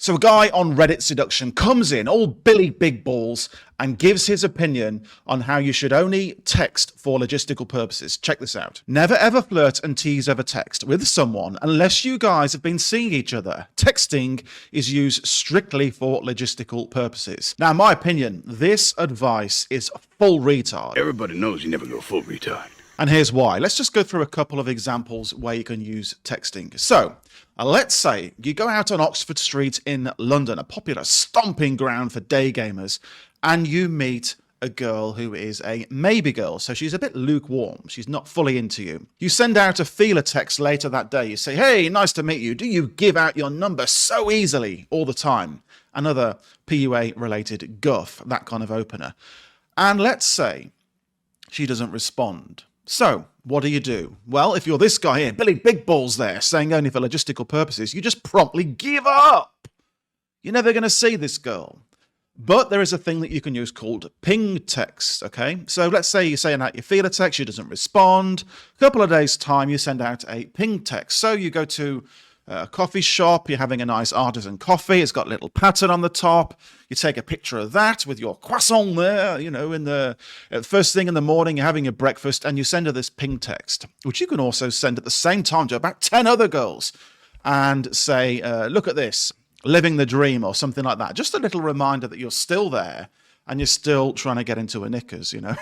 So a guy on Reddit seduction comes in all Billy Big Balls and gives his opinion on how you should only text for logistical purposes. Check this out. Never ever flirt and tease over text with someone unless you guys have been seeing each other. Texting is used strictly for logistical purposes. Now, in my opinion, this advice is full retard. Everybody knows you never go full retard. And here's why. Let's just go through a couple of examples where you can use texting. So, let's say you go out on Oxford Street in London, a popular stomping ground for day gamers, and you meet a girl who is a maybe girl. So she's a bit lukewarm. She's not fully into you. You send out a feeler text later that day. You say, hey, nice to meet you. Do you give out your number so easily all the time? Another PUA-related guff, that kind of opener. And let's say she doesn't respond. So, what do? Well, if you're this guy here, Billy Big Balls there, saying only for logistical purposes, you just promptly give up. You're never going to see this girl. But there is a thing that you can use called ping text, okay? So let's say you're saying out your feeler text, she doesn't respond. A couple of days' time, you send out a ping text. So you go to a coffee shop, you're having a nice artisan coffee, it's got a little pattern on the top, you take a picture of that with your croissant there, you know, in the first thing in the morning, you're having your breakfast, and you send her this ping text, which you can also send at the same time to about 10 other girls, and say, look at this, living the dream, or something like that. Just a little reminder that you're still there, and you're still trying to get into her knickers, you know.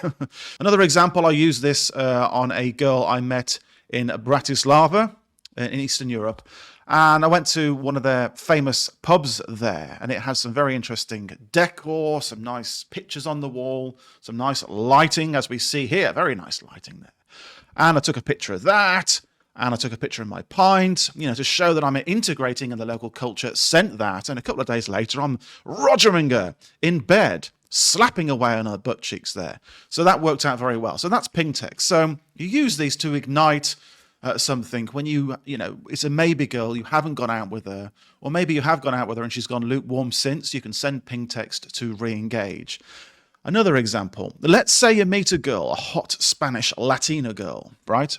Another example, I used this on a girl I met in Bratislava, in Eastern Europe, and I went to one of their famous pubs there, and it has some very interesting decor, some nice pictures on the wall, some nice lighting, as we see here, very nice lighting there. And I took a picture of that, and I took a picture of my pint, you know, to show that I'm integrating in the local culture, sent that, and a couple of days later, I'm rogering her in bed, slapping away on her butt cheeks there. So that worked out very well. So that's ping text. So you use these to ignite something when you know, it's a maybe girl, you haven't gone out with her, or maybe you have gone out with her and she's gone lukewarm since, you can send ping text to re-engage. Another example, let's say you meet a girl, a hot Spanish Latina girl, right?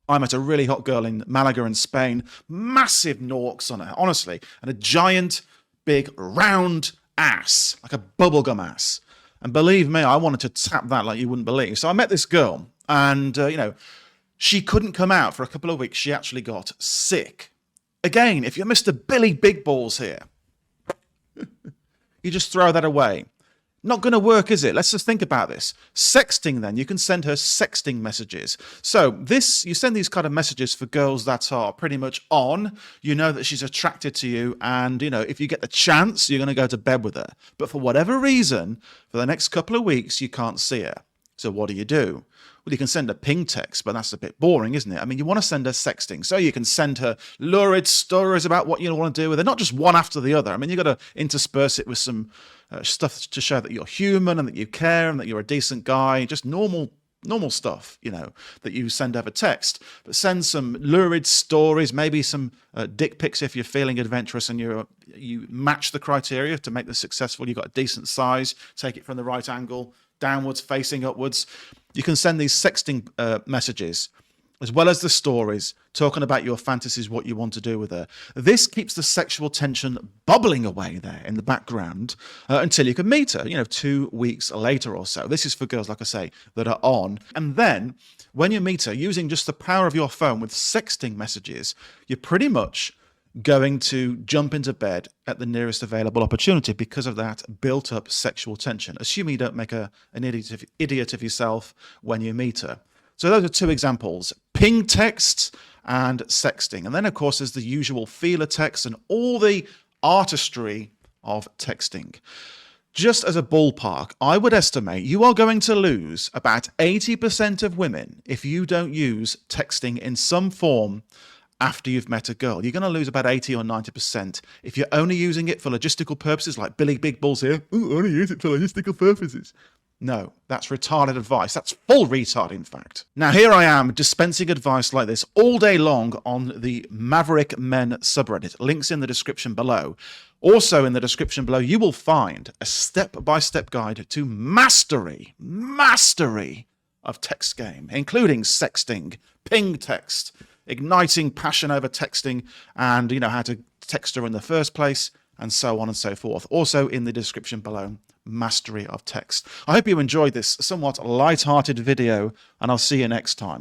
I met a really hot girl in Malaga in Spain, massive norks on her, honestly, and a giant, big, round ass, like a bubblegum ass. And believe me, I wanted to tap that like you wouldn't believe. So I met this girl, and, you know, she couldn't come out for a couple of weeks. She actually got sick. Again, if you're Mr. Billy Big Balls here, you just throw that away. Not going to work, is it? Let's just think about this. Sexting, then. You can send her sexting messages. So you send these kind of messages for girls that are pretty much on. You know that she's attracted to you, and, you know, if you get the chance, you're going to go to bed with her. But for whatever reason, for the next couple of weeks, you can't see her. So what do? Well, you can send a ping text, but that's a bit boring, isn't it? I mean, you want to send her sexting. So you can send her lurid stories about what you want to do with her, not just one after the other. I mean, you've got to intersperse it with some stuff to show that you're human and that you care and that you're a decent guy, just normal stuff, you know, that you send over text. But send some lurid stories, maybe some dick pics if you're feeling adventurous and you match the criteria to make this successful. You've got a decent size, take it from the right angle, downwards, facing upwards. You can send these sexting messages, as well as the stories, talking about your fantasies, what you want to do with her. This keeps the sexual tension bubbling away there in the background until you can meet her, you know, 2 weeks later or so. This is for girls, like I say, that are on. And then, when you meet her, using just the power of your phone with sexting messages, you're pretty much going to jump into bed at the nearest available opportunity because of that built-up sexual tension, assuming you don't make an idiot of yourself when you meet her. So those are two examples, ping texts and sexting. And then, of course, there's the usual feeler text and all the artistry of texting. Just as a ballpark, I would estimate you are going to lose about 80% of women if you don't use texting in some form after you've met a girl. You're going to lose about 80 or 90% if you're only using it for logistical purposes, like Billy Big Balls here. Ooh, only use it for logistical purposes. No, that's retarded advice. That's full retard, in fact. Now, here I am dispensing advice like this all day long on the Maverick Men subreddit. Links in the description below. Also in the description below, you will find a step-by-step guide to mastery of text game, including sexting, ping text, igniting passion over texting, and, you know, how to text her in the first place, and so on and so forth. Also in the description below, mastery of text. I hope you enjoyed this somewhat light-hearted video, and I'll see you next time.